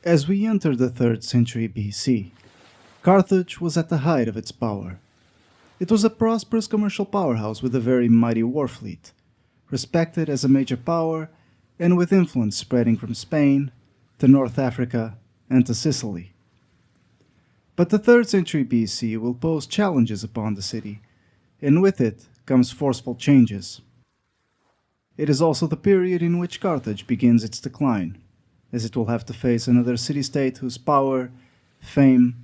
As we enter the 3rd century BC, Carthage was at the height of its power. It was a prosperous commercial powerhouse with a very mighty war fleet, respected as a major power and with influence spreading from Spain to North Africa and to Sicily. But the 3rd century BC will pose challenges upon the city, and with it comes forceful changes. It is also the period in which Carthage begins its decline, as it will have to face another city-state whose power, fame,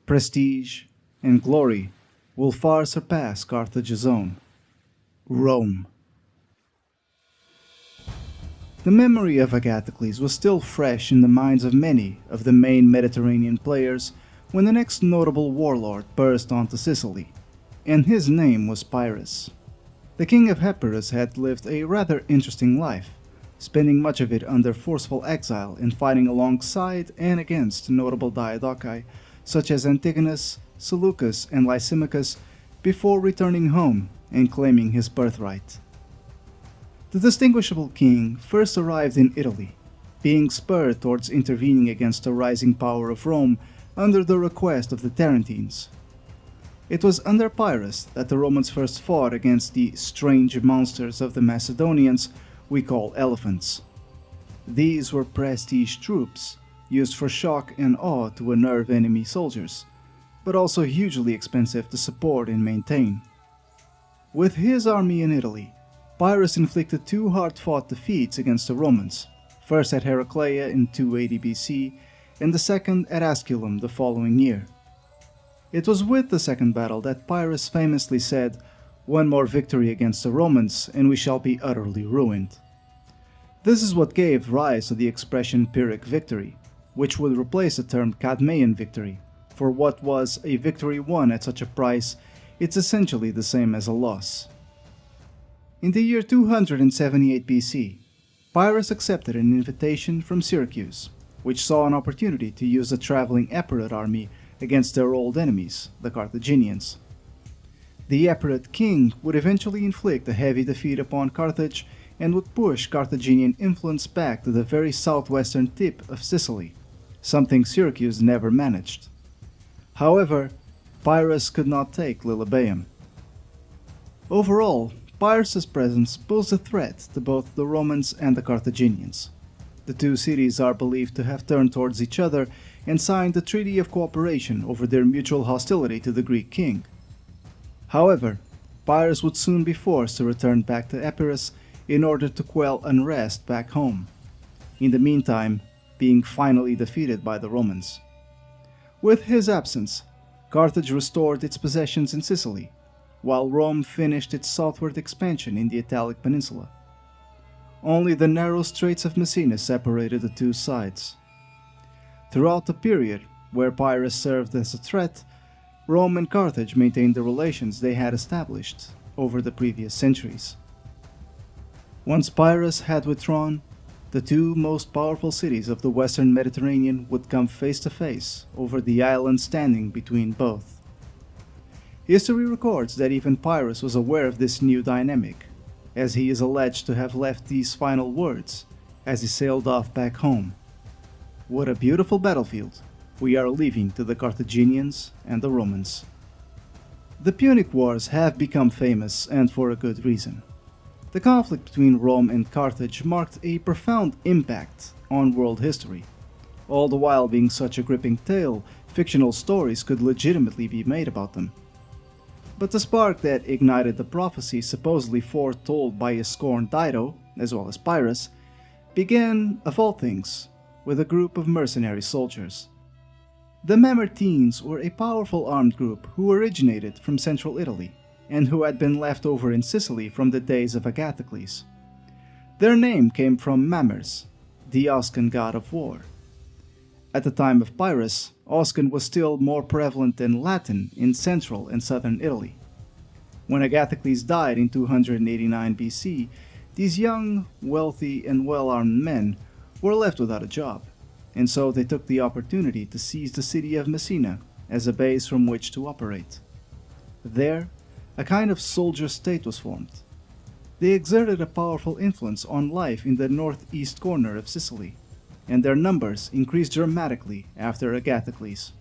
prestige, and glory will far surpass Carthage's own: Rome. The memory of Agathocles was still fresh in the minds of many of the main Mediterranean players when the next notable warlord burst onto Sicily, and his name was Pyrrhus. The king of Epirus had lived a rather interesting life, spending much of it under forceful exile and fighting alongside and against notable Diadochi such as Antigonus, Seleucus, and Lysimachus before returning home and claiming his birthright. The distinguishable king first arrived in Italy, being spurred towards intervening against the rising power of Rome under the request of the Tarentines. It was under Pyrrhus that the Romans first fought against the strange monsters of the Macedonians we call elephants. These were prestige troops, used for shock and awe to unnerve enemy soldiers, but also hugely expensive to support and maintain. With his army in Italy, Pyrrhus inflicted 2 hard-fought defeats against the Romans, first at Heraclea in 280 BC, and the second at Asculum the following year. It was with the second battle that Pyrrhus famously said, "One more victory against the Romans, and we shall be utterly ruined." This is what gave rise to the expression Pyrrhic victory, which would replace the term Cadmean victory. For what was a victory won at such a price, it's essentially the same as a loss. In the year 278 BC, Pyrrhus accepted an invitation from Syracuse, which saw an opportunity to use a traveling Epirot army against their old enemies, the Carthaginians. The Epirot king would eventually inflict a heavy defeat upon Carthage and would push Carthaginian influence back to the very southwestern tip of Sicily, something Syracuse never managed. However, Pyrrhus could not take Lilybaeum. Overall, Pyrrhus's presence posed a threat to both the Romans and the Carthaginians. The two cities are believed to have turned towards each other and signed a treaty of cooperation over their mutual hostility to the Greek king. However, Pyrrhus would soon be forced to return back to Epirus in order to quell unrest back home, in the meantime being finally defeated by the Romans. With his absence, Carthage restored its possessions in Sicily, while Rome finished its southward expansion in the Italic Peninsula. Only the narrow Straits of Messina separated the two sides. Throughout the period where Pyrrhus served as a threat, Rome and Carthage maintained the relations they had established over the previous centuries. Once Pyrrhus had withdrawn, the two most powerful cities of the western Mediterranean would come face to face over the island standing between both. History records that even Pyrrhus was aware of this new dynamic, as he is alleged to have left these final words as he sailed off back home: "What a beautiful battlefield we are leaving to the Carthaginians and the Romans." The Punic Wars have become famous, and for a good reason. The conflict between Rome and Carthage marked a profound impact on world history. All the while being such a gripping tale, fictional stories could legitimately be made about them. But the spark that ignited the prophecy supposedly foretold by a scorned Dido, as well as Pyrrhus, began, of all things, with a group of mercenary soldiers. The Mamertines were a powerful armed group who originated from central Italy, and who had been left over in Sicily from the days of Agathocles. Their name came from Mamers, the Oscan god of war. At the time of Pyrrhus, Oscan was still more prevalent than Latin in central and southern Italy. When Agathocles died in 289 BC, these young, wealthy, and well-armed men were left without a job, and so they took the opportunity to seize the city of Messina as a base from which to operate. There, a kind of soldier state was formed. They exerted a powerful influence on life in the northeast corner of Sicily, and their numbers increased dramatically after Agathocles.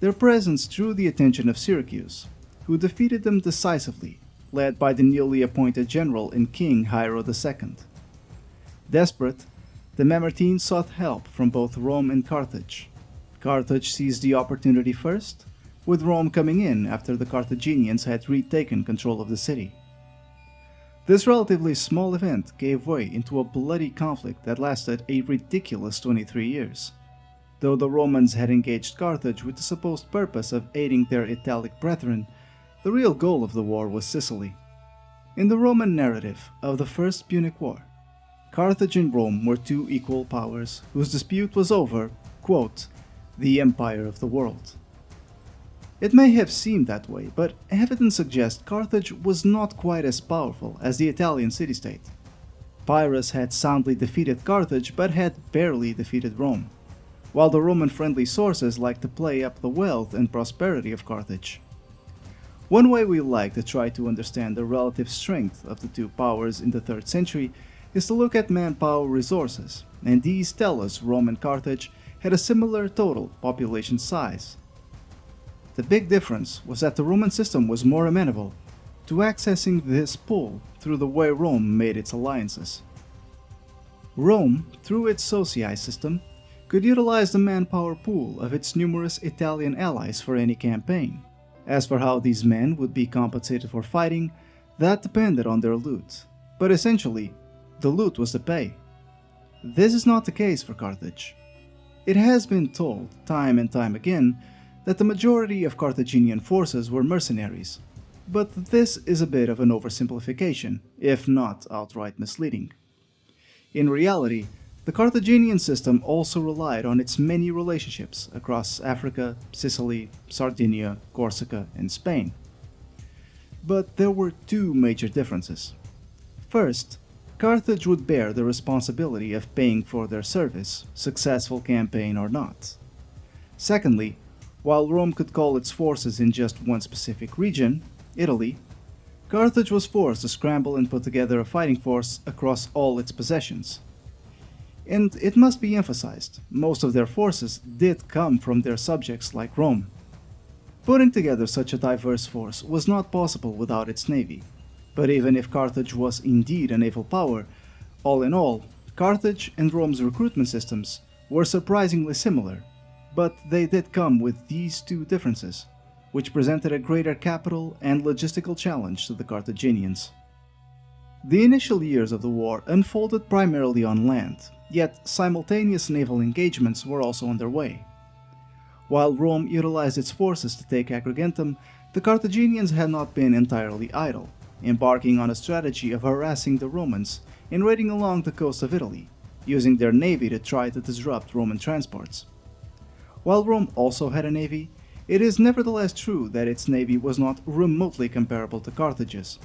Their presence drew the attention of Syracuse, who defeated them decisively, led by the newly appointed general and king Hiero II. Desperate, the Mamertines sought help from both Rome and Carthage. Carthage seized the opportunity first, with Rome coming in after the Carthaginians had retaken control of the city. This relatively small event gave way into a bloody conflict that lasted a ridiculous 23 years. Though the Romans had engaged Carthage with the supposed purpose of aiding their Italic brethren, the real goal of the war was Sicily. In the Roman narrative of the First Punic War, Carthage and Rome were two equal powers whose dispute was over, quote, the empire of the world. It may have seemed that way, but evidence suggests Carthage was not quite as powerful as the Italian city-state. Pyrrhus had soundly defeated Carthage but had barely defeated Rome, while the Roman-friendly sources liked to play up the wealth and prosperity of Carthage. One way we like to try to understand the relative strength of the two powers in the 3rd century is to look at manpower resources, and these tell us Rome and Carthage had a similar total population size. The big difference was that the Roman system was more amenable to accessing this pool through the way Rome made its alliances. Rome, through its socii system, could utilize the manpower pool of its numerous Italian allies for any campaign. As for how these men would be compensated for fighting, that depended on their loot, but essentially, the loot was the pay. This is not the case for Carthage. It has been told, time and time again, that the majority of Carthaginian forces were mercenaries, but this is a bit of an oversimplification, if not outright misleading. In reality, the Carthaginian system also relied on its many relationships across Africa, Sicily, Sardinia, Corsica, and Spain. But there were two major differences. First, Carthage would bear the responsibility of paying for their service, successful campaign or not. Secondly, while Rome could call its forces in just one specific region, Italy, Carthage was forced to scramble and put together a fighting force across all its possessions. And it must be emphasized, most of their forces did come from their subjects like Rome. Putting together such a diverse force was not possible without its navy. But even if Carthage was indeed a naval power, all in all, Carthage and Rome's recruitment systems were surprisingly similar, but they did come with these two differences, which presented a greater capital and logistical challenge to the Carthaginians. The initial years of the war unfolded primarily on land, yet simultaneous naval engagements were also underway. While Rome utilized its forces to take Agrigentum, the Carthaginians had not been entirely idle, embarking on a strategy of harassing the Romans and raiding along the coast of Italy, using their navy to try to disrupt Roman transports. While Rome also had a navy, it is nevertheless true that its navy was not remotely comparable to Carthage's,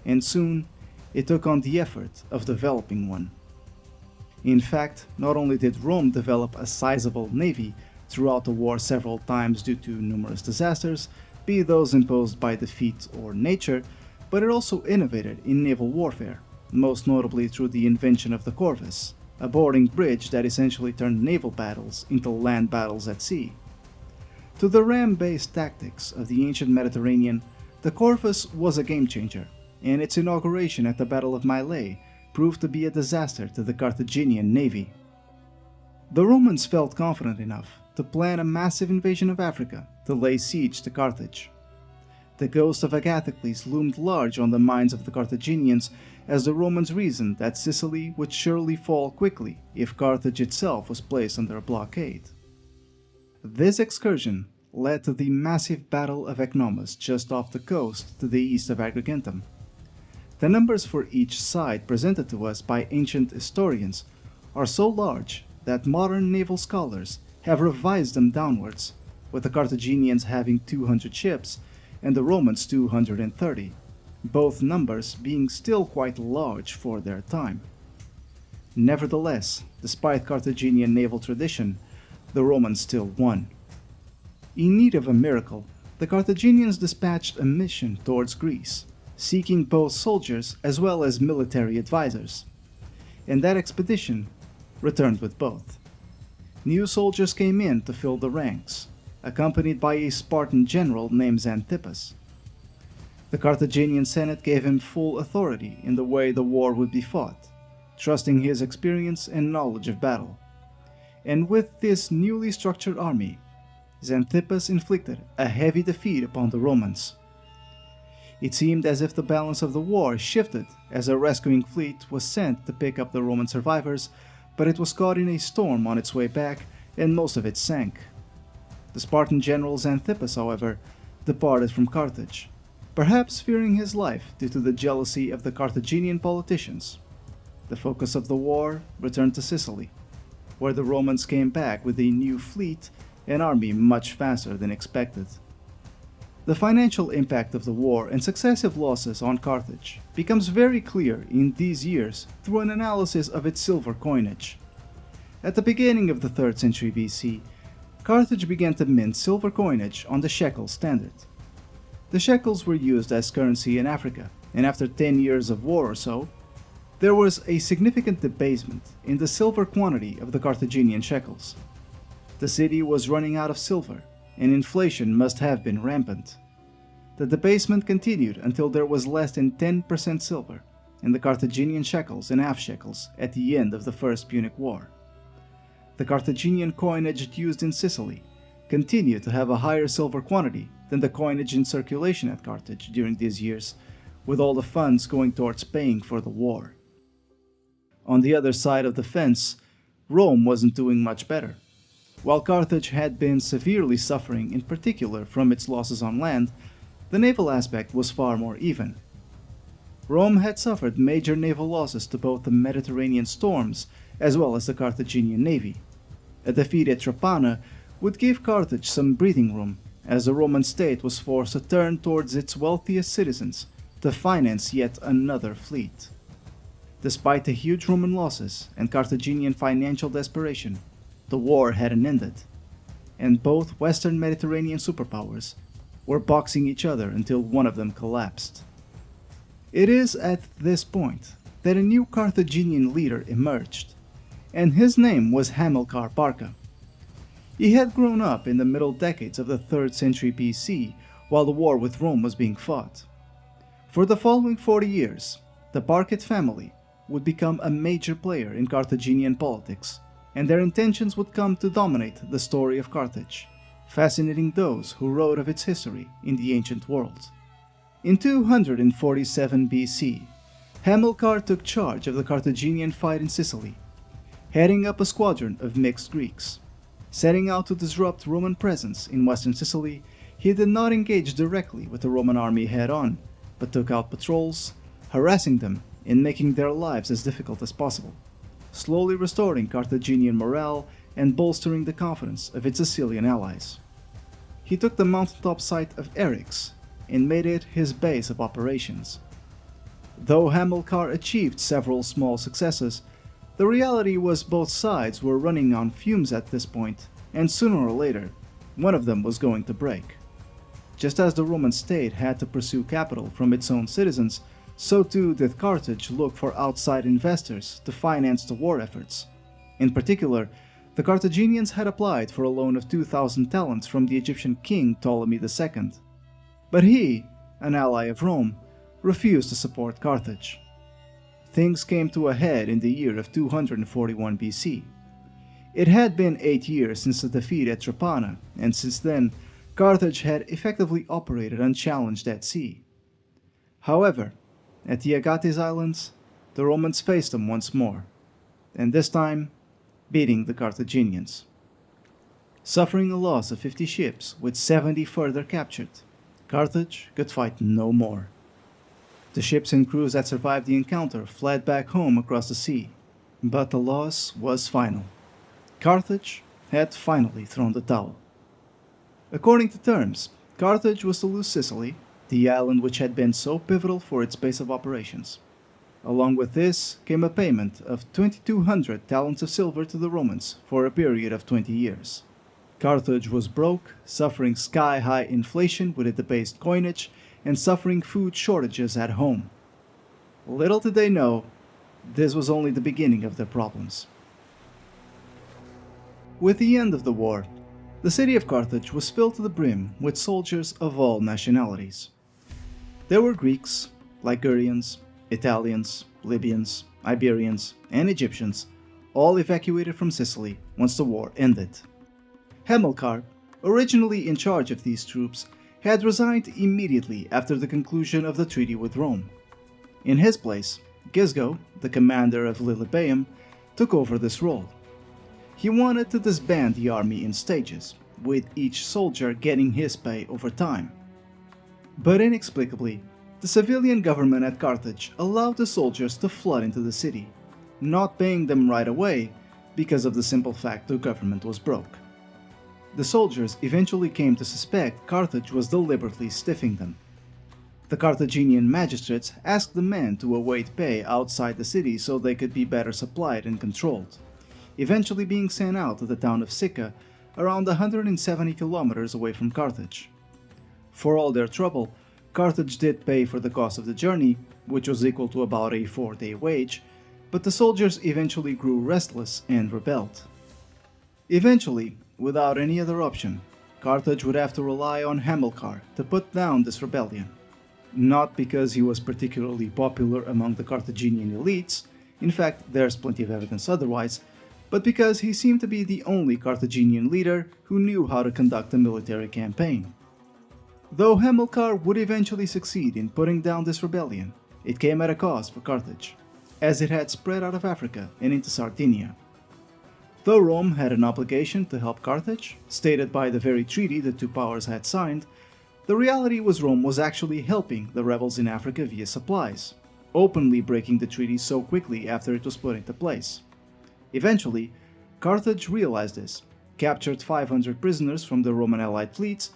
and soon it took on the effort of developing one. In fact, not only did Rome develop a sizable navy throughout the war several times due to numerous disasters, be those imposed by defeat or nature, but it also innovated in naval warfare, most notably through the invention of the corvus, a boarding bridge that essentially turned naval battles into land battles at sea. To the ram-based tactics of the ancient Mediterranean, the corvus was a game-changer, and its inauguration at the Battle of Mylae proved to be a disaster to the Carthaginian navy. The Romans felt confident enough to plan a massive invasion of Africa to lay siege to Carthage. The ghost of Agathocles loomed large on the minds of the Carthaginians as the Romans reasoned that Sicily would surely fall quickly if Carthage itself was placed under a blockade. This excursion led to the massive Battle of Ecnomus just off the coast to the east of Agrigentum. The numbers for each side presented to us by ancient historians are so large that modern naval scholars have revised them downwards, with the Carthaginians having 200 ships and the Romans 230, both numbers being still quite large for their time. Nevertheless, despite Carthaginian naval tradition, the Romans still won. In need of a miracle, the Carthaginians dispatched a mission towards Greece, seeking both soldiers as well as military advisors, and that expedition returned with both. New soldiers came in to fill the ranks, accompanied by a Spartan general named Xanthippus. The Carthaginian Senate gave him full authority in the way the war would be fought, trusting his experience and knowledge of battle. And with this newly structured army, Xanthippus inflicted a heavy defeat upon the Romans. It seemed as if the balance of the war shifted as a rescuing fleet was sent to pick up the Roman survivors, but it was caught in a storm on its way back and most of it sank. The Spartan general Xanthippus, however, departed from Carthage, perhaps fearing his life due to the jealousy of the Carthaginian politicians. The focus of the war returned to Sicily, where the Romans came back with a new fleet and army much faster than expected. The financial impact of the war and successive losses on Carthage becomes very clear in these years through an analysis of its silver coinage. At the beginning of the 3rd century BC, Carthage began to mint silver coinage on the shekel standard. The shekels were used as currency in Africa, and after 10 years of war or so, there was a significant debasement in the silver quantity of the Carthaginian shekels. The city was running out of silver, and inflation must have been rampant. The debasement continued until there was less than 10% silver in the Carthaginian shekels and half shekels at the end of the First Punic War. The Carthaginian coinage used in Sicily continued to have a higher silver quantity than the coinage in circulation at Carthage during these years, with all the funds going towards paying for the war. On the other side of the fence, Rome wasn't doing much better. While Carthage had been severely suffering in particular from its losses on land, the naval aspect was far more even. Rome had suffered major naval losses to both the Mediterranean storms as well as the Carthaginian navy. A defeat at Trapana would give Carthage some breathing room, as the Roman state was forced to turn towards its wealthiest citizens to finance yet another fleet. Despite the huge Roman losses and Carthaginian financial desperation, the war hadn't ended, and both Western Mediterranean superpowers were boxing each other until one of them collapsed. It is at this point that a new Carthaginian leader emerged, and his name was Hamilcar Barca. He had grown up in the middle decades of the 3rd century BC while the war with Rome was being fought. For the following 40 years, the Barcate family would become a major player in Carthaginian politics, and their intentions would come to dominate the story of Carthage, fascinating those who wrote of its history in the ancient world. In 247 BC, Hamilcar took charge of the Carthaginian fight in Sicily, heading up a squadron of mixed Greeks. Setting out to disrupt Roman presence in western Sicily, he did not engage directly with the Roman army head-on, but took out patrols, harassing them and making their lives as difficult as possible, slowly restoring Carthaginian morale and bolstering the confidence of its Sicilian allies. He took the mountaintop site of Eryx and made it his base of operations. Though Hamilcar achieved several small successes, the reality was both sides were running on fumes at this point, and sooner or later, one of them was going to break. Just as the Roman state had to pursue capital from its own citizens, so too did Carthage look for outside investors to finance the war efforts. In particular, the Carthaginians had applied for a loan of 2,000 talents from the Egyptian king Ptolemy II. But he, an ally of Rome, refused to support Carthage. Things came to a head in the year of 241 BC. It had been 8 years since the defeat at Trapana, and since then, Carthage had effectively operated unchallenged at sea. However, at the Agates Islands, the Romans faced them once more, and this time, beating the Carthaginians. Suffering a loss of 50 ships with 70 further captured, Carthage could fight no more. The ships and crews that survived the encounter fled back home across the sea, but the loss was final. Carthage had finally thrown the towel. According to terms, Carthage was to lose Sicily, the island which had been so pivotal for its base of operations. Along with this came a payment of 2,200 talents of silver to the Romans for a period of 20 years. Carthage was broke, suffering sky-high inflation with a debased coinage, and suffering food shortages at home. Little did they know, this was only the beginning of their problems. With the end of the war, the city of Carthage was filled to the brim with soldiers of all nationalities. There were Greeks, Ligurians, Italians, Libyans, Iberians, and Egyptians, all evacuated from Sicily once the war ended. Hamilcar, originally in charge of these troops, had resigned immediately after the conclusion of the treaty with Rome. In his place, Gisgo, the commander of Lilybaeum, took over this role. He wanted to disband the army in stages, with each soldier getting his pay over time. But inexplicably, the civilian government at Carthage allowed the soldiers to flood into the city, not paying them right away because of the simple fact the government was broke. The soldiers eventually came to suspect Carthage was deliberately stiffing them. The Carthaginian magistrates asked the men to await pay outside the city so they could be better supplied and controlled, eventually being sent out to the town of Sicca, around 170 kilometers away from Carthage. For all their trouble, Carthage did pay for the cost of the journey, which was equal to about a 4-day wage, but the soldiers eventually grew restless and rebelled. Eventually, without any other option, Carthage would have to rely on Hamilcar to put down this rebellion. Not because he was particularly popular among the Carthaginian elites, in fact there's plenty of evidence otherwise, but because he seemed to be the only Carthaginian leader who knew how to conduct a military campaign. Though Hamilcar would eventually succeed in putting down this rebellion, it came at a cost for Carthage, as it had spread out of Africa and into Sardinia. Though Rome had an obligation to help Carthage, stated by the very treaty the two powers had signed, the reality was Rome was actually helping the rebels in Africa via supplies, openly breaking the treaty so quickly after it was put into place. Eventually, Carthage realized this, captured 500 prisoners from the Roman allied fleets,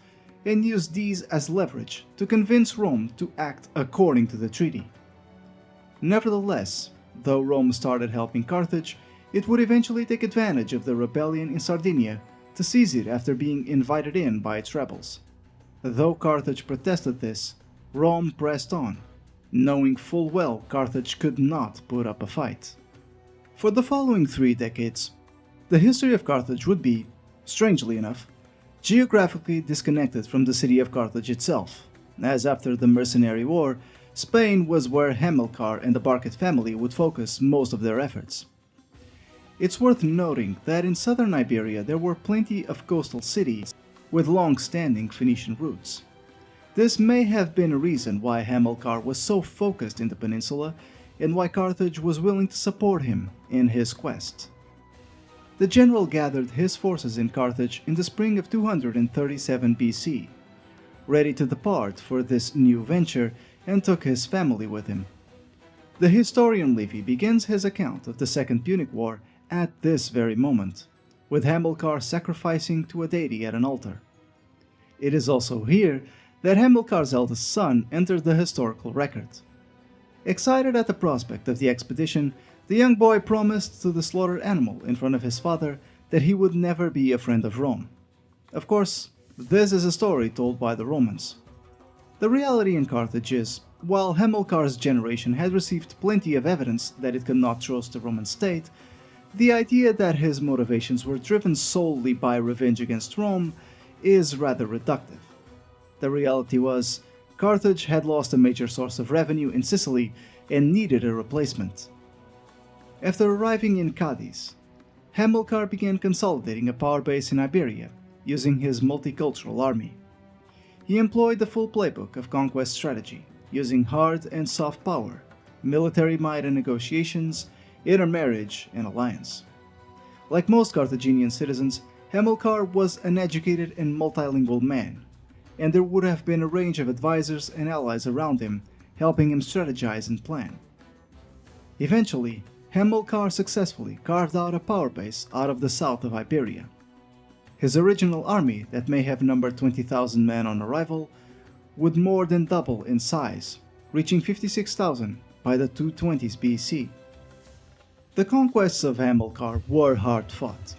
and used these as leverage to convince Rome to act according to the treaty. Nevertheless, though Rome started helping Carthage, it would eventually take advantage of the rebellion in Sardinia to seize it after being invited in by its rebels. Though Carthage protested this, Rome pressed on, knowing full well Carthage could not put up a fight. For the following 3 decades, the history of Carthage would be, strangely enough, geographically disconnected from the city of Carthage itself, as after the Mercenary War, Spain was where Hamilcar and the Barkett family would focus most of their efforts. It's worth noting that in southern Iberia there were plenty of coastal cities with long-standing Phoenician roots. This may have been a reason why Hamilcar was so focused in the peninsula and why Carthage was willing to support him in his quest. The general gathered his forces in Carthage in the spring of 237 BC, ready to depart for this new venture, and took his family with him. The historian Livy begins his account of the Second Punic War at this very moment, with Hamilcar sacrificing to a deity at an altar. It is also here that Hamilcar's eldest son entered the historical record. Excited at the prospect of the expedition, the young boy promised to the slaughtered animal in front of his father that he would never be a friend of Rome. Of course, this is a story told by the Romans. The reality in Carthage is, while Hamilcar's generation had received plenty of evidence that it could not trust the Roman state, the idea that his motivations were driven solely by revenge against Rome is rather reductive. The reality was, Carthage had lost a major source of revenue in Sicily and needed a replacement. After arriving in Cadiz, Hamilcar began consolidating a power base in Iberia, using his multicultural army. He employed the full playbook of conquest strategy, using hard and soft power, military might and negotiations, intermarriage and alliance. Like most Carthaginian citizens, Hamilcar was an educated and multilingual man, and there would have been a range of advisors and allies around him, helping him strategize and plan. Eventually, Hamilcar successfully carved out a power base out of the south of Iberia. His original army, that may have numbered 20,000 men on arrival, would more than double in size, reaching 56,000 by the 220s BC. The conquests of Hamilcar were hard fought.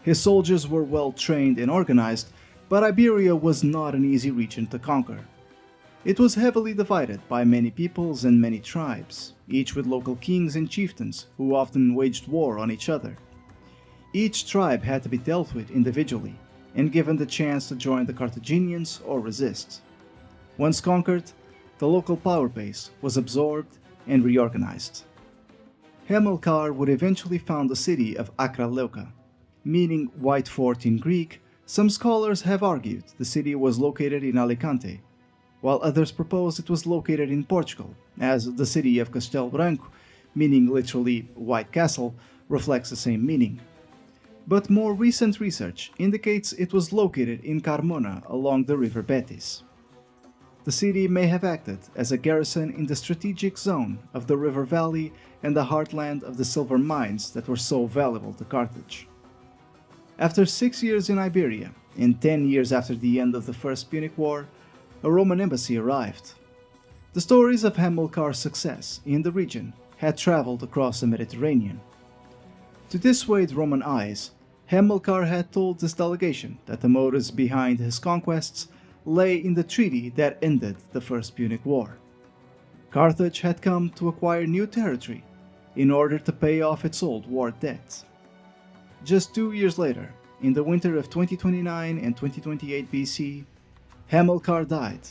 His soldiers were well trained and organized, but Iberia was not an easy region to conquer. It was heavily divided by many peoples and many tribes, each with local kings and chieftains who often waged war on each other. Each tribe had to be dealt with individually and given the chance to join the Carthaginians or resist. Once conquered, the local power base was absorbed and reorganized. Hamilcar would eventually found the city of Acraleuca, meaning White Fort in Greek. Some scholars have argued the city was located in Alicante, while others propose it was located in Portugal, as the city of Castelo Branco, meaning literally White Castle, reflects the same meaning. But more recent research indicates it was located in Carmona along the river Betis. The city may have acted as a garrison in the strategic zone of the river valley and the heartland of the silver mines that were so valuable to Carthage. After 6 years in Iberia, and 10 years after the end of the First Punic War, a Roman embassy arrived. The stories of Hamilcar's success in the region had traveled across the Mediterranean. To dissuade Roman eyes, Hamilcar had told this delegation that the motives behind his conquests lay in the treaty that ended the First Punic War. Carthage had come to acquire new territory in order to pay off its old war debts. Just 2 years later, in the winter of 2029 and 2028 BC, Hamilcar died.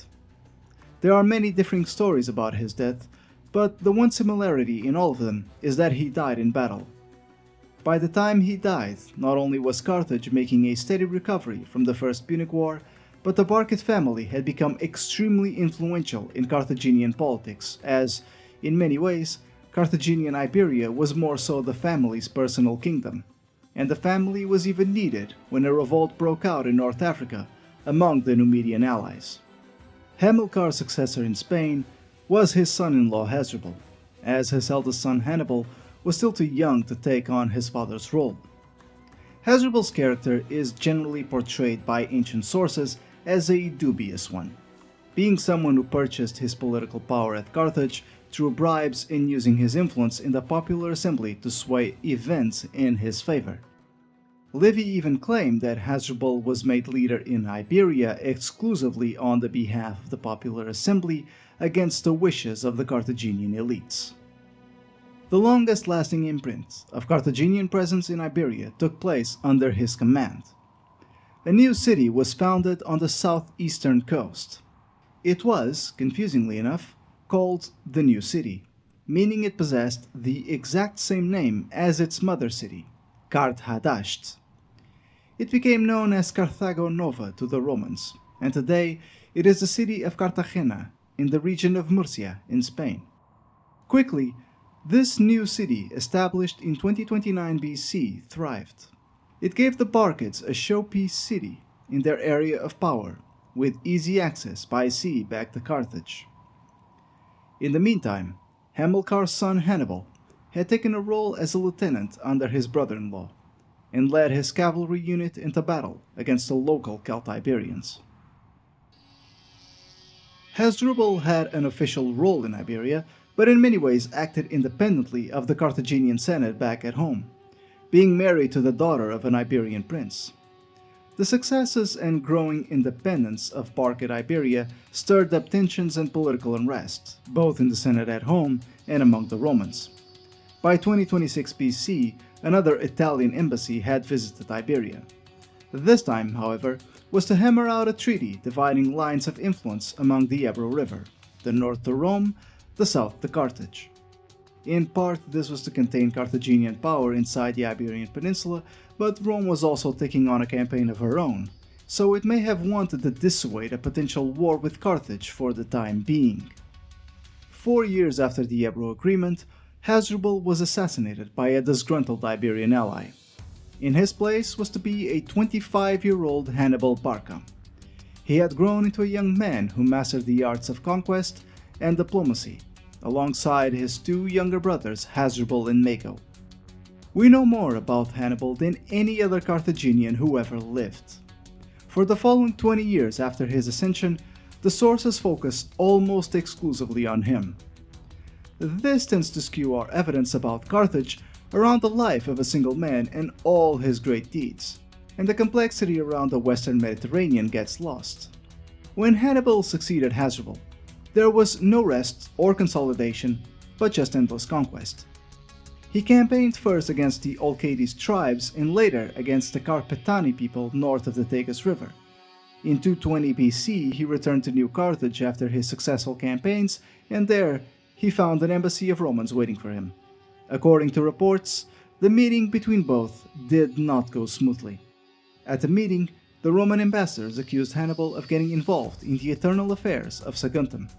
There are many differing stories about his death, but the one similarity in all of them is that he died in battle. By the time he died, not only was Carthage making a steady recovery from the First Punic War, but the Barkid family had become extremely influential in Carthaginian politics, as, in many ways, Carthaginian Iberia was more so the family's personal kingdom, and the family was even needed when a revolt broke out in North Africa among the Numidian allies. Hamilcar's successor in Spain was his son-in-law Hasdrubal, as his eldest son Hannibal was still too young to take on his father's role. Hasdrubal's character is generally portrayed by ancient sources as a dubious one, being someone who purchased his political power at Carthage through bribes and using his influence in the popular assembly to sway events in his favor. Livy even claimed that Hasdrubal was made leader in Iberia exclusively on the behalf of the popular assembly against the wishes of the Carthaginian elites. The longest-lasting imprint of Carthaginian presence in Iberia took place under his command. A new city was founded on the southeastern coast. It was, confusingly enough, called the New City, meaning it possessed the exact same name as its mother city, Carthage. It became known as Carthago Nova to the Romans, and today it is the city of Cartagena in the region of Murcia in Spain. Quickly, this new city, established in 2029 BC, thrived. It gave the Barkids a showpiece city in their area of power, with easy access by sea back to Carthage. In the meantime, Hamilcar's son Hannibal had taken a role as a lieutenant under his brother-in-law, and led his cavalry unit into battle against the local Celtiberians. Hasdrubal had an official role in Iberia, but in many ways acted independently of the Carthaginian Senate back at home, being married to the daughter of an Iberian prince. The successes and growing independence of Barkid Iberia stirred up tensions and political unrest, both in the Senate at home and among the Romans. By 2026 BC, another Italian embassy had visited Iberia. This time, however, was to hammer out a treaty dividing lines of influence among the Ebro River, the north to Rome, the south to Carthage. In part, this was to contain Carthaginian power inside the Iberian Peninsula, but Rome was also taking on a campaign of her own, so it may have wanted to dissuade a potential war with Carthage for the time being. 4 years after the Ebro Agreement, Hasdrubal was assassinated by a disgruntled Iberian ally. In his place was to be a 25-year-old Hannibal Barca. He had grown into a young man who mastered the arts of conquest and diplomacy, alongside his two younger brothers Hasdrubal and Mago. We know more about Hannibal than any other Carthaginian who ever lived. For the following 20 years after his ascension, the sources focus almost exclusively on him. This tends to skew our evidence about Carthage around the life of a single man and all his great deeds, and the complexity around the Western Mediterranean gets lost. When Hannibal succeeded Hasdrubal, there was no rest or consolidation, but just endless conquest. He campaigned first against the Olcades tribes and later against the Carpetani people north of the Tagus River. In 220 BC, he returned to New Carthage after his successful campaigns, and there he found an embassy of Romans waiting for him. According to reports, the meeting between both did not go smoothly. At the meeting, the Roman ambassadors accused Hannibal of getting involved in the internal affairs of Saguntum.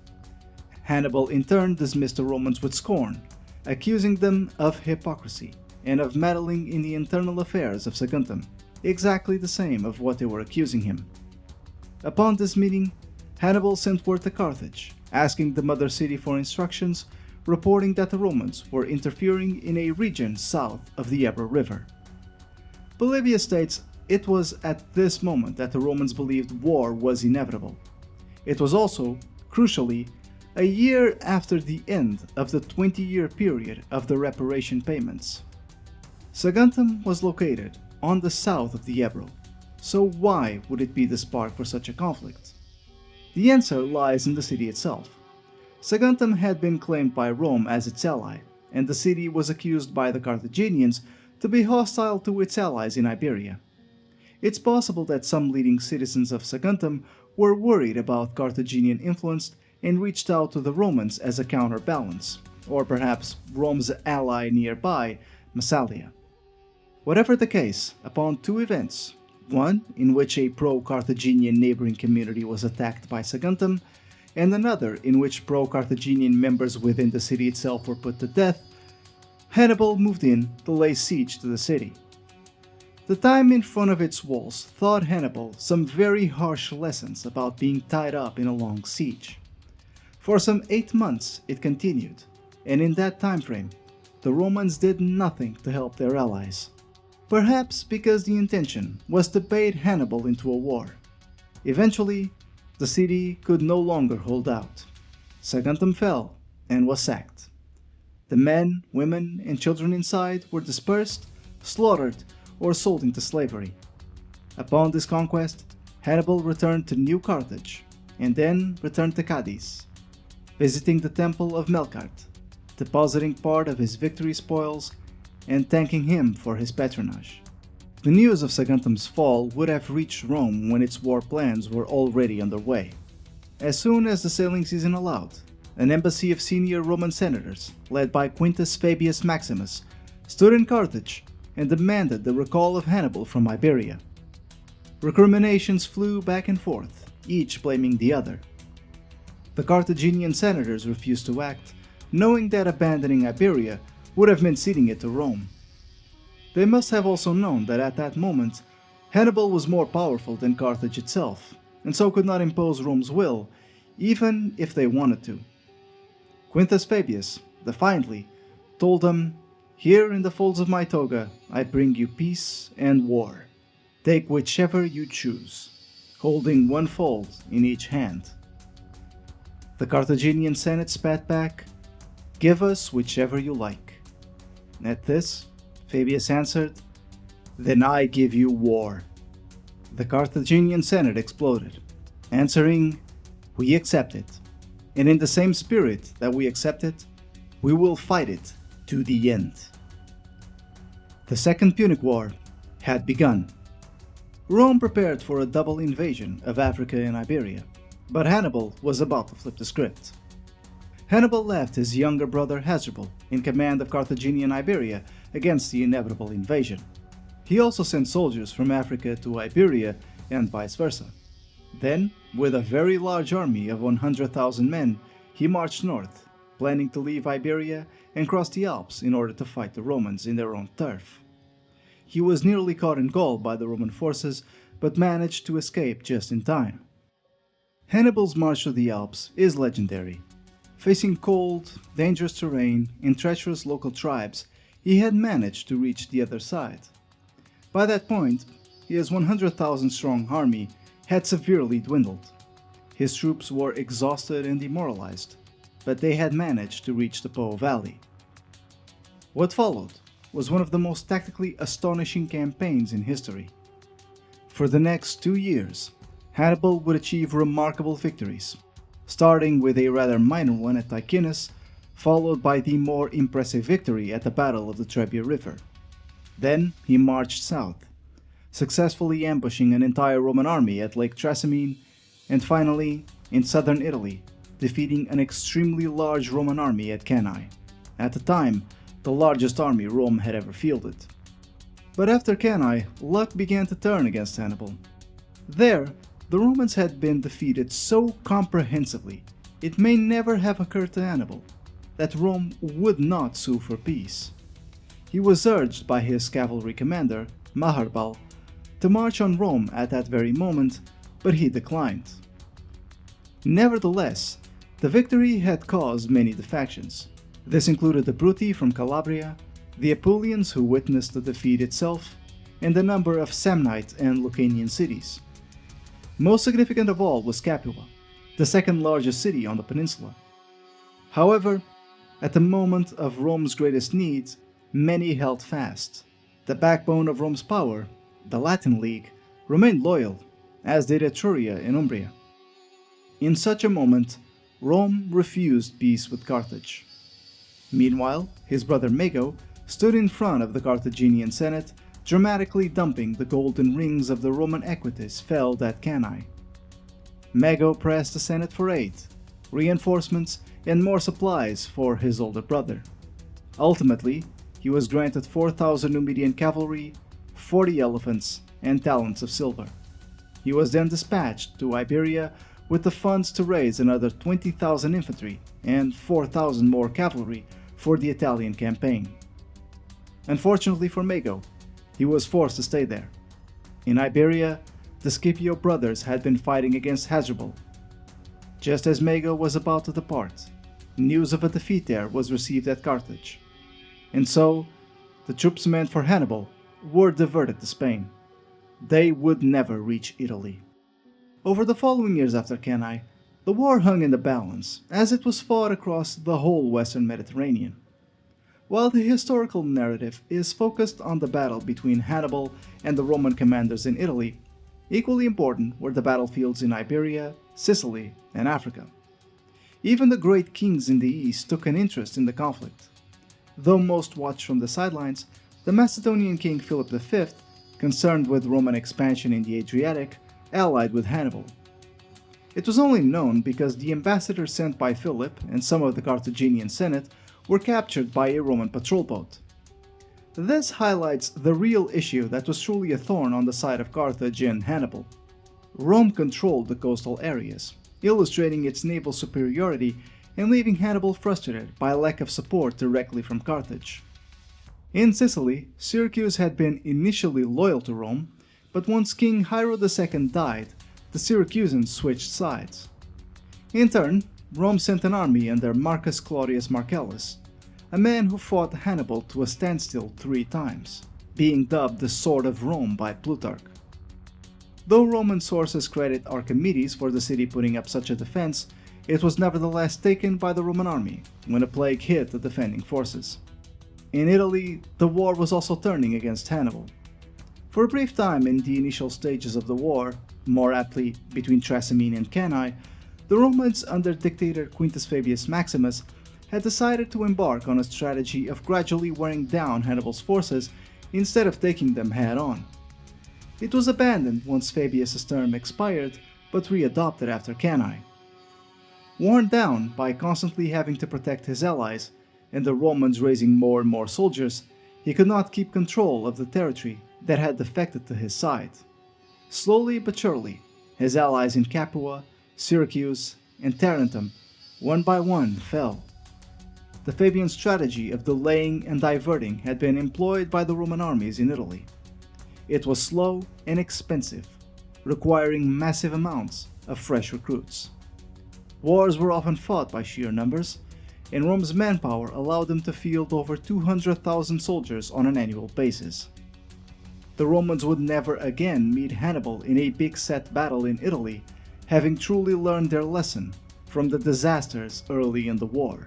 Hannibal in turn dismissed the Romans with scorn, accusing them of hypocrisy and of meddling in the internal affairs of Saguntum, exactly the same of what they were accusing him. Upon this meeting, Hannibal sent word to Carthage, asking the mother city for instructions, reporting that the Romans were interfering in a region south of the Ebro River. Polybius states it was at this moment that the Romans believed war was inevitable. It was also, crucially, a year after the end of the 20-year period of the reparation payments. Saguntum was located on the south of the Ebro, so why would it be the spark for such a conflict? The answer lies in the city itself. Saguntum had been claimed by Rome as its ally, and the city was accused by the Carthaginians to be hostile to its allies in Iberia. It's possible that some leading citizens of Saguntum were worried about Carthaginian influence and reached out to the Romans as a counterbalance, or perhaps Rome's ally nearby, Massalia. Whatever the case, upon two events, one in which a pro-Carthaginian neighboring community was attacked by Saguntum, and another in which pro-Carthaginian members within the city itself were put to death, Hannibal moved in to lay siege to the city. The time in front of its walls taught Hannibal some very harsh lessons about being tied up in a long siege. For some 8 months it continued, and in that time frame, the Romans did nothing to help their allies. Perhaps because the intention was to bait Hannibal into a war. Eventually, the city could no longer hold out. Saguntum fell and was sacked. The men, women, and children inside were dispersed, slaughtered, or sold into slavery. Upon this conquest, Hannibal returned to New Carthage, and then returned to Cadiz, visiting the temple of Melkart, depositing part of his victory spoils, and thanking him for his patronage. The news of Saguntum's fall would have reached Rome when its war plans were already underway. As soon as the sailing season allowed, an embassy of senior Roman senators, led by Quintus Fabius Maximus, stood in Carthage and demanded the recall of Hannibal from Iberia. Recriminations flew back and forth, each blaming the other. The Carthaginian senators refused to act, knowing that abandoning Iberia would have meant ceding it to Rome. They must have also known that at that moment, Hannibal was more powerful than Carthage itself, and so could not impose Rome's will, even if they wanted to. Quintus Fabius, defiantly, told them, "Here in the folds of my toga, I bring you peace and war. Take whichever you choose," holding one fold in each hand. The Carthaginian Senate spat back, "Give us whichever you like." At this, Fabius answered, "Then I give you war." The Carthaginian Senate exploded, answering, "We accept it, and in the same spirit that we accept it, we will fight it to the end." The Second Punic War had begun. Rome prepared for a double invasion of Africa and Iberia, but Hannibal was about to flip the script. Hannibal left his younger brother Hasdrubal in command of Carthaginian Iberia against the inevitable invasion. He also sent soldiers from Africa to Iberia and vice versa. Then, with a very large army of 100,000 men, he marched north, planning to leave Iberia and cross the Alps in order to fight the Romans in their own turf. He was nearly caught in Gaul by the Roman forces, but managed to escape just in time. Hannibal's march through the Alps is legendary. Facing cold, dangerous terrain and treacherous local tribes, he had managed to reach the other side. By that point, his 100,000-strong army had severely dwindled. His troops were exhausted and demoralized, but they had managed to reach the Po Valley. What followed was one of the most tactically astonishing campaigns in history. For the next 2 years, Hannibal would achieve remarkable victories, starting with a rather minor one at Ticinus, followed by the more impressive victory at the Battle of the Trebia River. Then he marched south, successfully ambushing an entire Roman army at Lake Trasimene, and finally, in southern Italy, defeating an extremely large Roman army at Cannae, at the time the largest army Rome had ever fielded. But after Cannae, luck began to turn against Hannibal. There, the Romans had been defeated so comprehensively, it may never have occurred to Hannibal that Rome would not sue for peace. He was urged by his cavalry commander, Maharbal, to march on Rome at that very moment, but he declined. Nevertheless, the victory had caused many defections. This included the Bruti from Calabria, the Apulians who witnessed the defeat itself, and a number of Samnite and Lucanian cities. Most significant of all was Capua, the second largest city on the peninsula. However, at the moment of Rome's greatest need, many held fast. The backbone of Rome's power, the Latin League, remained loyal, as did Etruria in Umbria. In such a moment, Rome refused peace with Carthage. Meanwhile, his brother Mago stood in front of the Carthaginian Senate, dramatically dumping the golden rings of the Roman equites felled at Cannae. Mago pressed the Senate for aid, reinforcements, and more supplies for his older brother. Ultimately, he was granted 4,000 Numidian cavalry, 40 elephants, and talents of silver. He was then dispatched to Iberia with the funds to raise another 20,000 infantry and 4,000 more cavalry for the Italian campaign. Unfortunately for Mago, he was forced to stay there. In Iberia, the Scipio brothers had been fighting against Hasdrubal. Just as Mago was about to depart, news of a defeat there was received at Carthage, and so the troops meant for Hannibal were diverted to Spain. They would never reach Italy. Over the following years after Cannae, the war hung in the balance, as it was fought across the whole western Mediterranean. While the historical narrative is focused on the battle between Hannibal and the Roman commanders in Italy, equally important were the battlefields in Iberia, Sicily, and Africa. Even the great kings in the east took an interest in the conflict. Though most watched from the sidelines, the Macedonian king Philip V, concerned with Roman expansion in the Adriatic, allied with Hannibal. It was only known because the ambassadors sent by Philip and some of the Carthaginian Senate were captured by a Roman patrol boat. This highlights the real issue that was truly a thorn on the side of Carthage and Hannibal. Rome controlled the coastal areas, illustrating its naval superiority and leaving Hannibal frustrated by lack of support directly from Carthage. In Sicily, Syracuse had been initially loyal to Rome, but once King Hiero II died, the Syracusans switched sides. In turn, Rome sent an army under Marcus Claudius Marcellus, a man who fought Hannibal to a standstill 3 times, being dubbed the Sword of Rome by Plutarch. Though Roman sources credit Archimedes for the city putting up such a defense, it was nevertheless taken by the Roman army when a plague hit the defending forces. In Italy, the war was also turning against Hannibal. For a brief time in the initial stages of the war, more aptly between Trasimene and Cannae, the Romans under dictator Quintus Fabius Maximus had decided to embark on a strategy of gradually wearing down Hannibal's forces instead of taking them head-on. It was abandoned once Fabius' term expired, but readopted after Cannae. Worn down by constantly having to protect his allies, and the Romans raising more and more soldiers, he could not keep control of the territory that had defected to his side. Slowly but surely, his allies in Capua, Syracuse, and Tarentum, one by one, fell. The Fabian strategy of delaying and diverting had been employed by the Roman armies in Italy. It was slow and expensive, requiring massive amounts of fresh recruits. Wars were often fought by sheer numbers, and Rome's manpower allowed them to field over 200,000 soldiers on an annual basis. The Romans would never again meet Hannibal in a big set battle in Italy, having truly learned their lesson from the disasters early in the war.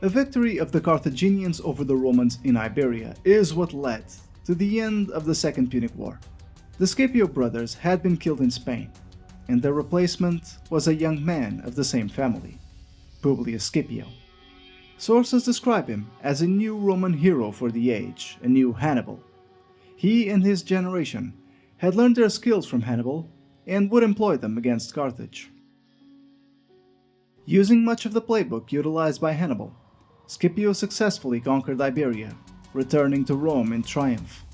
A victory of the Carthaginians over the Romans in Iberia is what led to the end of the Second Punic War. The Scipio brothers had been killed in Spain, and their replacement was a young man of the same family, Publius Scipio. Sources describe him as a new Roman hero for the age, a new Hannibal. He and his generation had learned their skills from Hannibal and would employ them against Carthage. Using much of the playbook utilized by Hannibal, Scipio successfully conquered Iberia, returning to Rome in triumph.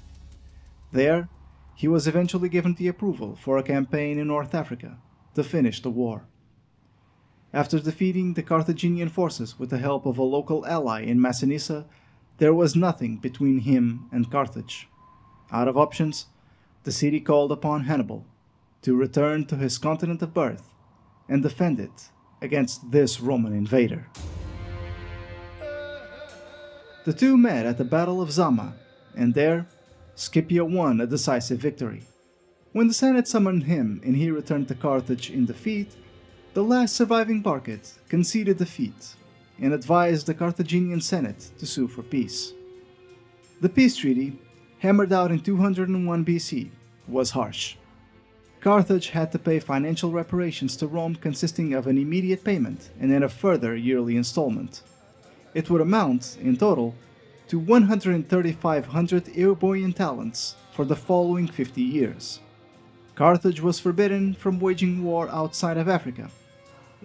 There, he was eventually given the approval for a campaign in North Africa to finish the war. After defeating the Carthaginian forces with the help of a local ally in Massinissa, there was nothing between him and Carthage. Out of options, the city called upon Hannibal to return to his continent of birth and defend it against this Roman invader. The two met at the Battle of Zama, and there, Scipio won a decisive victory. When the Senate summoned him and he returned to Carthage in defeat, the last surviving Barcid conceded defeat and advised the Carthaginian Senate to sue for peace. The peace treaty, hammered out in 201 BC, was harsh. Carthage had to pay financial reparations to Rome consisting of an immediate payment and then a further yearly installment. It would amount, in total, to 1,350 Iberian talents for the following 50 years. Carthage was forbidden from waging war outside of Africa,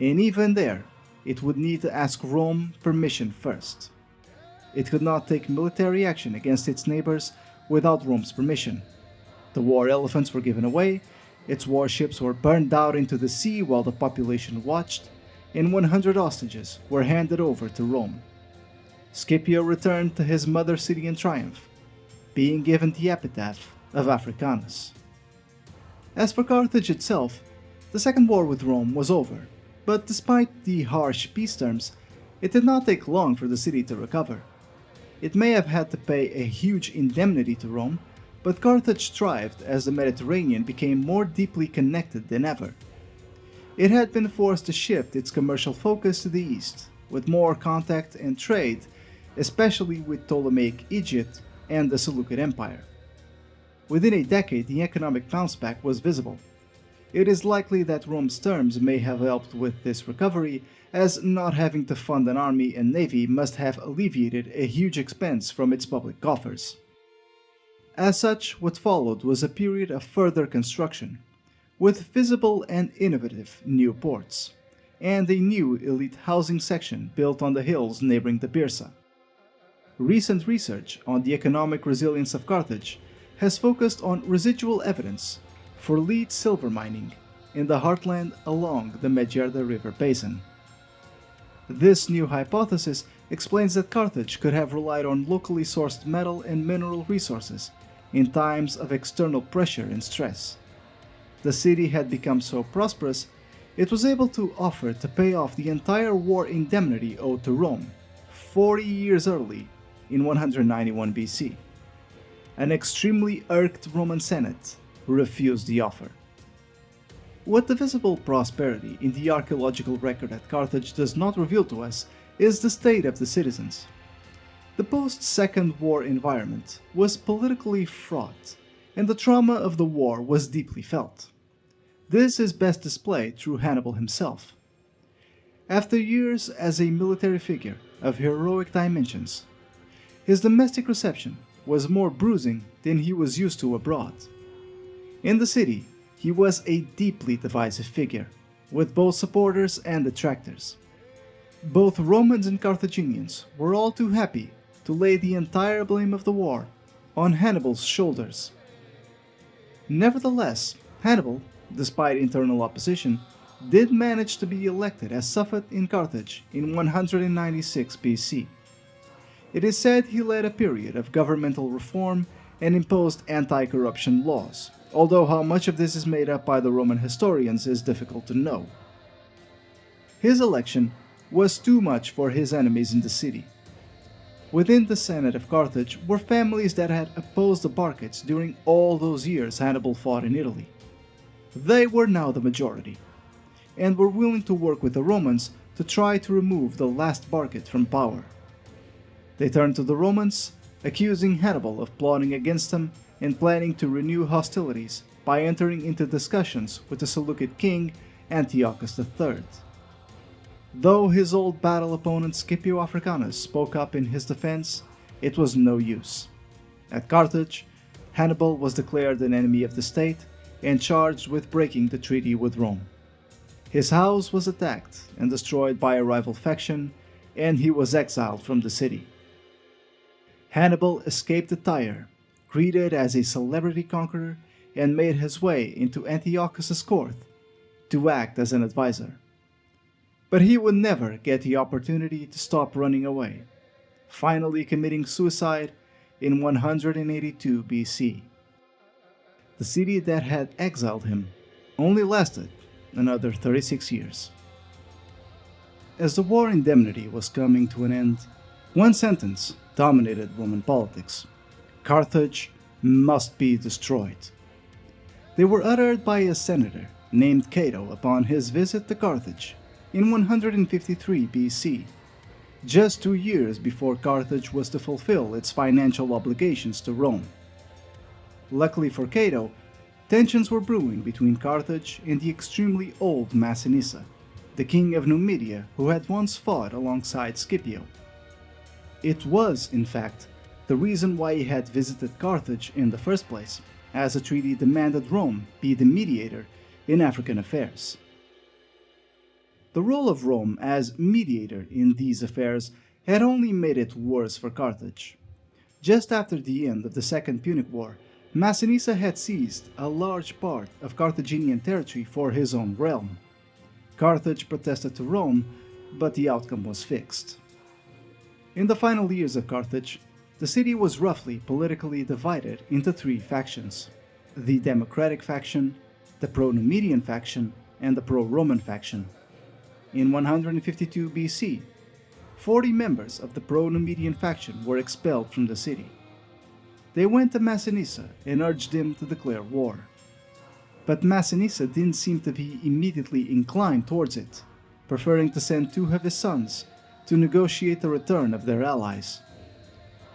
and even there, it would need to ask Rome permission first. It could not take military action against its neighbors without Rome's permission. The war elephants were given away, its warships were burned out into the sea while the population watched, and 100 hostages were handed over to Rome. Scipio returned to his mother city in triumph, being given the epitaph of Africanus. As for Carthage itself, the Second War with Rome was over, but despite the harsh peace terms, it did not take long for the city to recover. It may have had to pay a huge indemnity to Rome, but Carthage thrived as the Mediterranean became more deeply connected than ever. It had been forced to shift its commercial focus to the east, with more contact and trade, especially with Ptolemaic Egypt and the Seleucid Empire. Within a decade, the economic bounce-back was visible. It is likely that Rome's terms may have helped with this recovery, as not having to fund an army and navy must have alleviated a huge expense from its public coffers. As such, what followed was a period of further construction, with visible and innovative new ports, and a new elite housing section built on the hills neighboring the Byrsa. Recent research on the economic resilience of Carthage has focused on residual evidence for lead silver mining in the heartland along the Medjarda River basin. This new hypothesis explains that Carthage could have relied on locally sourced metal and mineral resources in times of external pressure and stress. The city had become so prosperous, it was able to offer to pay off the entire war indemnity owed to Rome 40 years early in 191 BC. An extremely irked Roman Senate refused the offer. What the visible prosperity in the archaeological record at Carthage does not reveal to us is the state of the citizens. The post-Second War environment was politically fraught, and the trauma of the war was deeply felt. This is best displayed through Hannibal himself. After years as a military figure of heroic dimensions, his domestic reception was more bruising than he was used to abroad. In the city, he was a deeply divisive figure, with both supporters and detractors. Both Romans and Carthaginians were all too happy to lay the entire blame of the war on Hannibal's shoulders. Nevertheless, Hannibal, despite internal opposition, did manage to be elected as Suffet in Carthage in 196 BC. It is said he led a period of governmental reform and imposed anti-corruption laws, although how much of this is made up by the Roman historians is difficult to know. His election was too much for his enemies in the city. Within the Senate of Carthage were families that had opposed the Barcids during all those years Hannibal fought in Italy. They were now the majority, and were willing to work with the Romans to try to remove the last Barcid from power. They turned to the Romans, accusing Hannibal of plotting against them and planning to renew hostilities by entering into discussions with the Seleucid king Antiochus III. Though his old battle opponent Scipio Africanus spoke up in his defense, it was no use. At Carthage, Hannibal was declared an enemy of the state and charged with breaking the treaty with Rome. His house was attacked and destroyed by a rival faction, and he was exiled from the city. Hannibal escaped to Tyre, greeted as a celebrity conqueror, and made his way into Antiochus's court to act as an advisor. But he would never get the opportunity to stop running away, finally committing suicide in 182 BC. The city that had exiled him only lasted another 36 years. As the war indemnity was coming to an end, one sentence dominated Roman politics: Carthage must be destroyed. They were uttered by a senator named Cato upon his visit to Carthage in 153 BC, just 2 years before Carthage was to fulfill its financial obligations to Rome. Luckily for Cato, tensions were brewing between Carthage and the extremely old Massinissa, the king of Numidia who had once fought alongside Scipio. It was, in fact, the reason why he had visited Carthage in the first place, as the treaty demanded Rome be the mediator in African affairs. The role of Rome as mediator in these affairs had only made it worse for Carthage. Just after the end of the Second Punic War, Massinissa had seized a large part of Carthaginian territory for his own realm. Carthage protested to Rome, but the outcome was fixed. In the final years of Carthage, the city was roughly politically divided into 3 factions: the Democratic faction, the pro-Numidian faction, and the pro-Roman faction. In 152 BC, 40 members of the pro-Numidian faction were expelled from the city. They went to Massinissa and urged him to declare war. But Massinissa didn't seem to be immediately inclined towards it, preferring to send 2 of his sons to negotiate the return of their allies.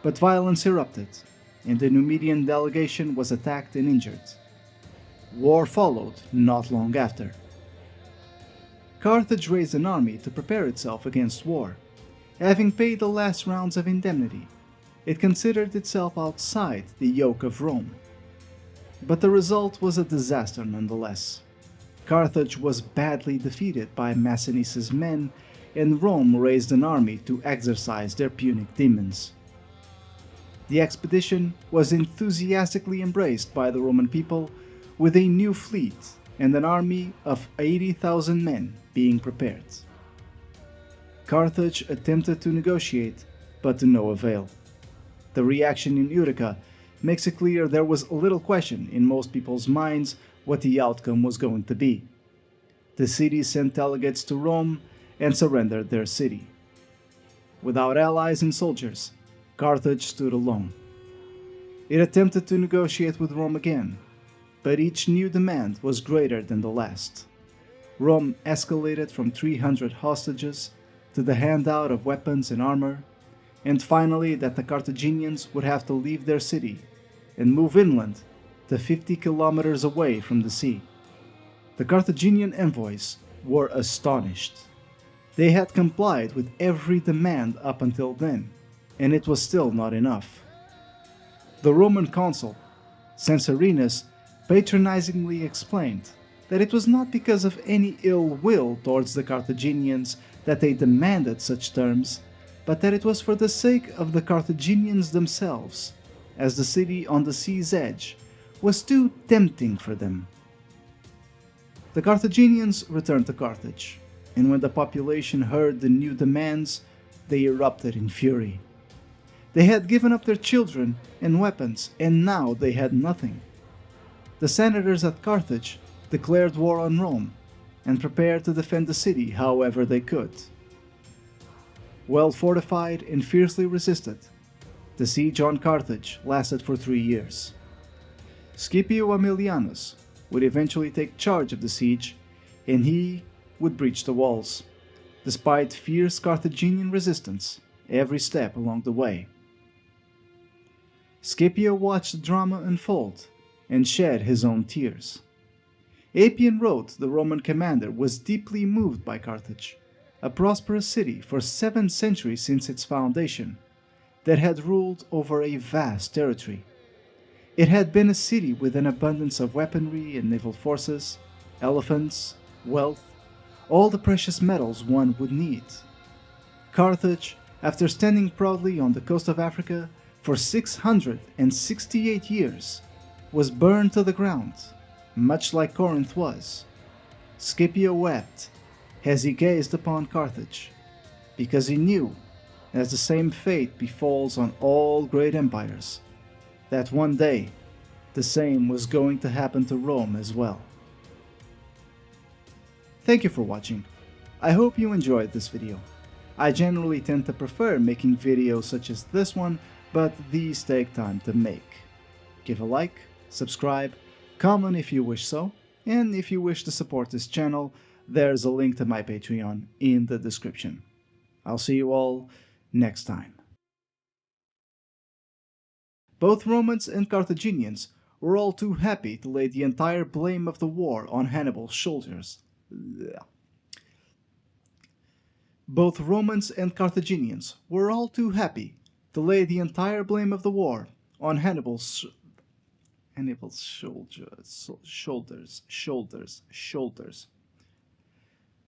But violence erupted, and the Numidian delegation was attacked and injured. War followed not long after. Carthage raised an army to prepare itself against war. Having paid the last rounds of indemnity, it considered itself outside the yoke of Rome. But the result was a disaster nonetheless. Carthage was badly defeated by Massinissa's men, and Rome raised an army to exorcise their Punic demons. The expedition was enthusiastically embraced by the Roman people, with a new fleet and an army of 80,000 men being prepared. Carthage attempted to negotiate, but to no avail. The reaction in Utica makes it clear there was little question in most people's minds what the outcome was going to be. The city sent delegates to Rome and surrendered their city. Without allies and soldiers, Carthage stood alone. It attempted to negotiate with Rome again, but each new demand was greater than the last. Rome escalated from 300 hostages to the handout of weapons and armor, and finally that the Carthaginians would have to leave their city and move inland to 50 kilometers away from the sea. The Carthaginian envoys were astonished. They had complied with every demand up until then, and it was still not enough. The Roman consul, Censorinus, patronizingly explained that it was not because of any ill will towards the Carthaginians that they demanded such terms, but that it was for the sake of the Carthaginians themselves, as the city on the sea's edge was too tempting for them. The Carthaginians returned to Carthage, and when the population heard the new demands, they erupted in fury. They had given up their children and weapons, and now they had nothing. The senators at Carthage declared war on Rome and prepared to defend the city however they could. Well fortified and fiercely resisted, the siege on Carthage lasted for 3 years. Scipio Aemilianus would eventually take charge of the siege, and he would breach the walls, despite fierce Carthaginian resistance every step along the way. Scipio watched the drama unfold and shed his own tears. Appian wrote the Roman commander was deeply moved by Carthage, a prosperous city for 7 centuries since its foundation, that had ruled over a vast territory. It had been a city with an abundance of weaponry and naval forces, elephants, wealth, all the precious metals one would need. Carthage, after standing proudly on the coast of Africa for 668 years, was burned to the ground, much like Corinth was. Scipio wept as he gazed upon Carthage, because he knew, as the same fate befalls on all great empires, that one day the same was going to happen to Rome as well. Thank you for watching. I hope you enjoyed this video. I generally tend to prefer making videos such as this one, but these take time to make. Give a like, subscribe, comment if you wish so, and if you wish to support this channel, there's a link to my Patreon in the description. I'll see you all next time. Both Romans and Carthaginians were all too happy to lay the entire blame of the war on Hannibal's shoulders. Both Romans and Carthaginians were all too happy to lay the entire blame of the war on Hannibal's shoulders.